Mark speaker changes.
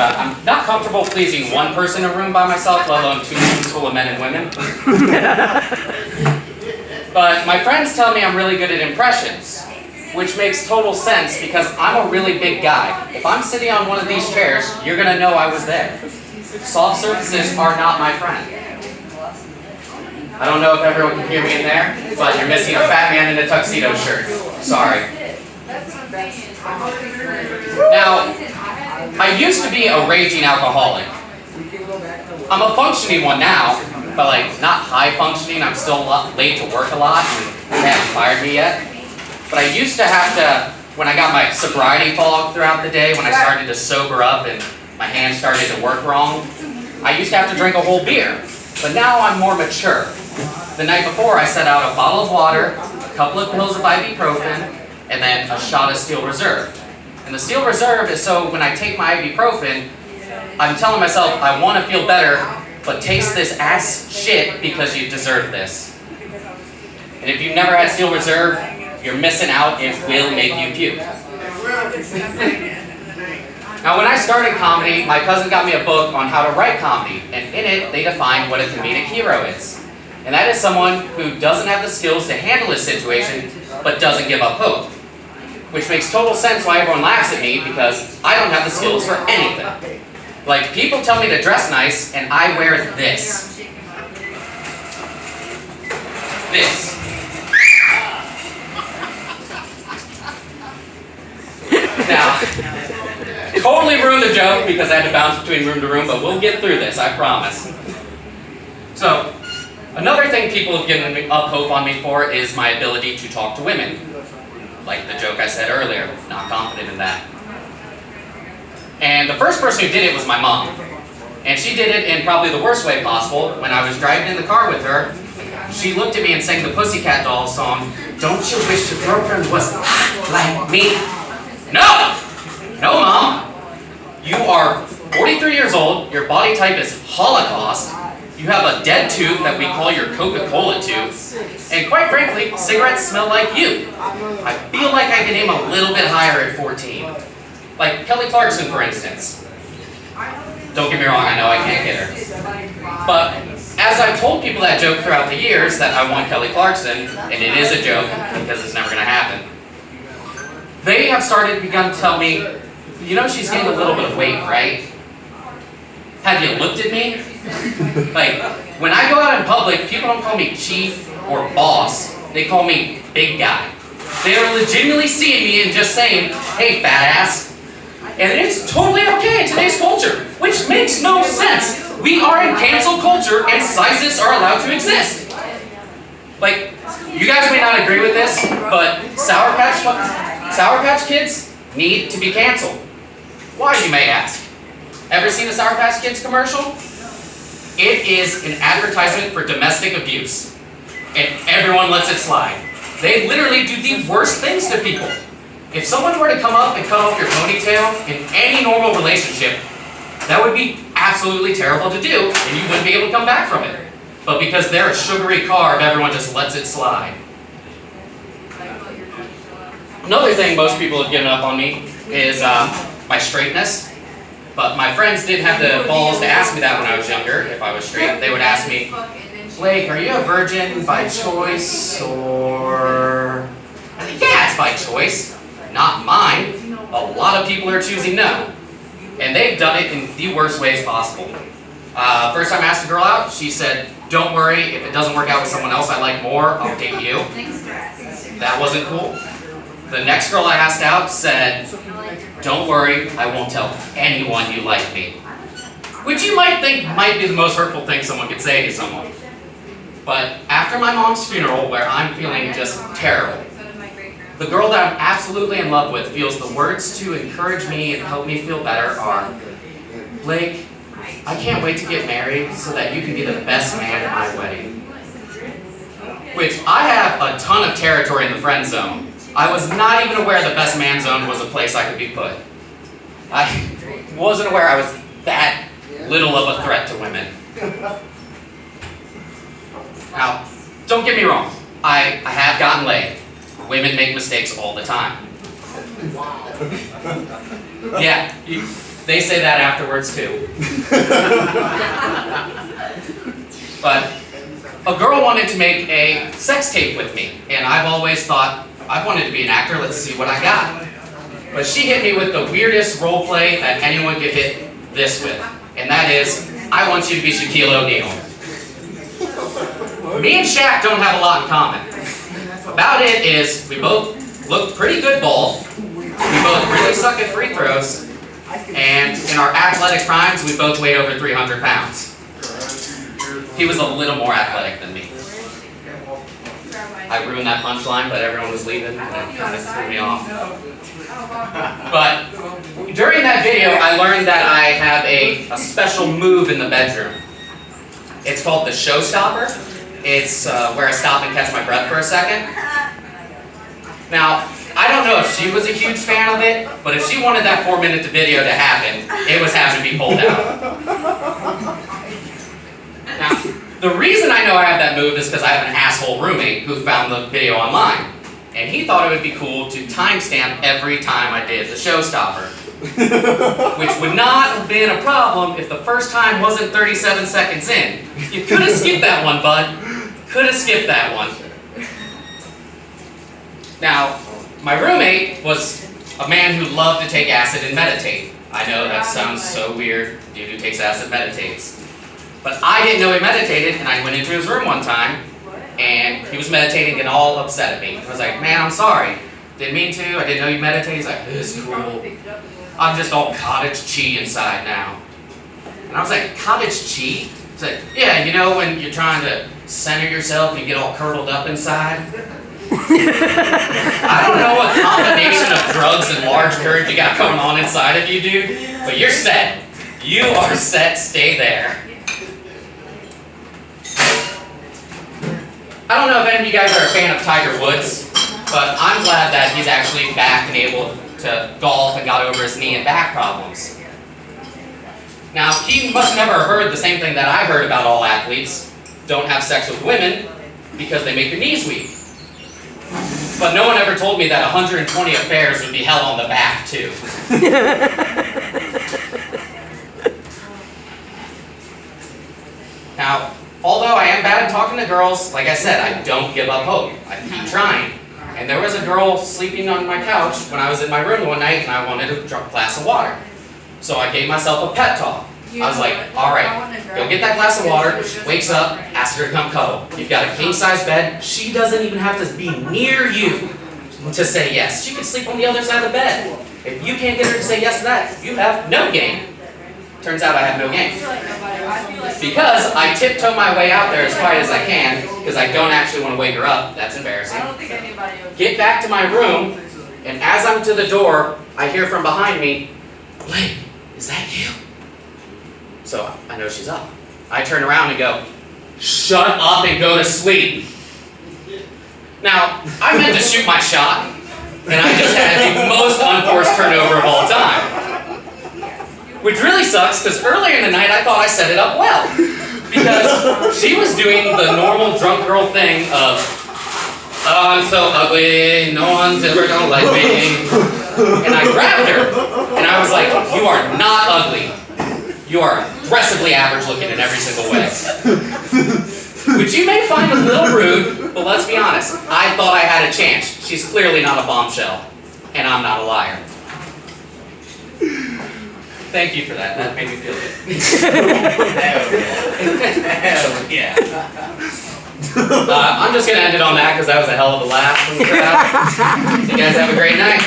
Speaker 1: I'm not comfortable pleasing one person in a room by myself, let alone 2 rooms full of men and women. But my friends tell me I'm really good at impressions, which makes total sense because I'm a really big guy. If I'm sitting on one of these chairs, you're gonna know I was there. Soft surfaces are not my friend. I don't know if everyone can hear me in there, but you're missing a fat man in a tuxedo shirt. Sorry. Now, I used to be a raging alcoholic. I'm a functioning one now, but like not high functioning. I'm still late to work a lot and they haven't fired me yet. But I used to have to, when I got my sobriety fog throughout the day, when I started to sober up and my hands started to work wrong, I used to have to drink a whole beer. But now I'm more mature. The night before I set out a bottle of water, a couple of pills of ibuprofen, and then a shot of Steel Reserve. And the Steel Reserve is so when I take my ibuprofen, I'm telling myself I want to feel better, but taste this ass shit because you deserve this. And if you've never had Steel Reserve, you're missing out. It will make you puke. Now when I started comedy, my cousin got me a book on how to write comedy, and in it they define what a comedic hero is. And that is someone who doesn't have the skills to handle a situation, but doesn't give up hope. Which makes total sense why everyone laughs at me, because I don't have the skills for anything. Like, people tell me to dress nice, and I wear this. This. Now, totally ruined the joke because I had to bounce between room to room, but we'll get through this, I promise. So, another thing people have given up hope on me for is my ability to talk to women. Like the joke I said earlier, not confident in that. And the first person who did it was my mom. And she did it in probably the worst way possible. When I was driving in the car with her, she looked at me and sang the Pussycat Dolls song, "Don't you wish your girlfriend was like me?" No! No, Mom. You are 43 years old, your body type is Holocaust, you have a dead tooth that we call your Coca-Cola tooth, and quite frankly, cigarettes smell like you. I feel like I can aim a little bit higher at 14. Like Kelly Clarkson, for instance. Don't get me wrong, I know I can't get her. But as I've told people that joke throughout the years that I want Kelly Clarkson, and it is a joke because it's never going to happen, they have begun to tell me, you know she's gained a little bit of weight, right? Have you looked at me? Like, when I go out in public, people don't call me chief or boss. They call me big guy. They are legitimately seeing me and just saying, "Hey, fat ass." And it's totally okay in today's culture, which makes no sense. We are in cancel culture and sizes are allowed to exist. Like, you guys may not agree with this, but Sour Patch Kids need to be canceled. Why, you may ask? Ever seen a Sour Patch Kids commercial? It is an advertisement for domestic abuse, and everyone lets it slide. They literally do the worst things to people. If someone were to come up and cut off your ponytail in any normal relationship, that would be absolutely terrible to do, and you wouldn't be able to come back from it. But because they're a sugary carb, everyone just lets it slide. Another thing most people have given up on me is my straightness. But my friends did have the balls to ask me that when I was younger, if I was straight. They would ask me, "Blake, are you a virgin by choice or..." I think, yeah, it's by choice. Not mine. A lot of people are choosing no. And they've done it in the worst ways possible. First time I asked a girl out, she said, "Don't worry, if it doesn't work out with someone else I like more, I'll date you." That wasn't cool. The next girl I asked out said, "Don't worry, I won't tell anyone you like me." Which you might think might be the most hurtful thing someone could say to someone. But after my mom's funeral, where I'm feeling just terrible, the girl that I'm absolutely in love with feels the words to encourage me and help me feel better are, "Blake, I can't wait to get married so that you can be the best man at my wedding." Which I have a ton of territory in the friend zone. I was not even aware the best man zone was a place I could be put. I wasn't aware I was that little of a threat to women. Now, don't get me wrong, I have gotten laid. Women make mistakes all the time. Yeah, They say that afterwards too. But a girl wanted to make a sex tape with me, and I've always thought, I wanted to be an actor, let's see what I got. But she hit me with the weirdest role play that anyone could hit this with, and that is, I want you to be Shaquille O'Neal. Me and Shaq don't have a lot in common. About it is, we both look pretty good bald, we both really suck at free throws, and in our athletic primes, we both weighed over 300 pounds. He was a little more athletic than me. I ruined that punchline, but everyone was leaving, and it kind of threw me off. But during that video, I learned that I have a special move in the bedroom. It's called the showstopper. It's where I stop and catch my breath for a second. Now, I don't know if she was a huge fan of it, but if she wanted that 4-minute video to happen, it was having to be pulled out. Now, the reason I know I have that move is because I have an asshole roommate who found the video online. And he thought it would be cool to timestamp every time I did the showstopper. Which would not have been a problem if the first time wasn't 37 seconds in. You could have skipped that one, bud. Could have skipped that one. Now, my roommate was a man who loved to take acid and meditate. I know that sounds so weird, dude who takes acid meditates. But I didn't know he meditated, and I went into his room one time, and he was meditating and all upset at me. I was like, man, I'm sorry. Didn't mean to, I didn't know you meditate. He's like, this is cool. I'm just all cottage cheese inside now. And I was like, cottage cheese? He's like, yeah, you know when you're trying to center yourself and you get all curdled up inside? I don't know what combination of drugs and large courage you got going on inside of you, dude, but you're set. You are set, stay there. I don't know if any of you guys are a fan of Tiger Woods, but I'm glad that he's actually back and able to golf and got over his knee and back problems. Now, he must never have heard the same thing that I heard about all athletes. Don't have sex with women because they make your knees weak. But no one ever told me that 120 affairs would be hell on the back, too. Now, although I am bad at talking to girls, like I said, I don't give up hope. I keep trying. And there was a girl sleeping on my couch when I was in my room one night and I wanted a glass of water. So I gave myself a pep talk. I was like, alright, go get that glass of water. She wakes up, ask her to come cuddle. You've got a king-size bed. She doesn't even have to be near you to say yes. She can sleep on the other side of the bed. If you can't get her to say yes to that, you have no game. Turns out I have no game. Because I tiptoe my way out there as quiet as I can, because I don't actually want to wake her up. That's embarrassing. Get back to my room, and as I'm to the door, I hear from behind me, Blake, is that you? So I know she's up. I turn around and go, shut up and go to sleep. Now, I meant to shoot my shot, and I just had the most unforced turnover of all time. Which really sucks, because earlier in the night I thought I set it up well. Because she was doing the normal drunk girl thing of, oh, I'm so ugly, no one's ever gonna like me. And I grabbed her, and I was like, you are not ugly. You are aggressively average looking in every single way. Which you may find a little rude, but let's be honest, I thought I had a chance. She's clearly not a bombshell, and I'm not a liar. Thank you for that. That made me feel good. Hell yeah. I'm just going to end it on that because that was a hell of a laugh from the crowd. You guys have a great night.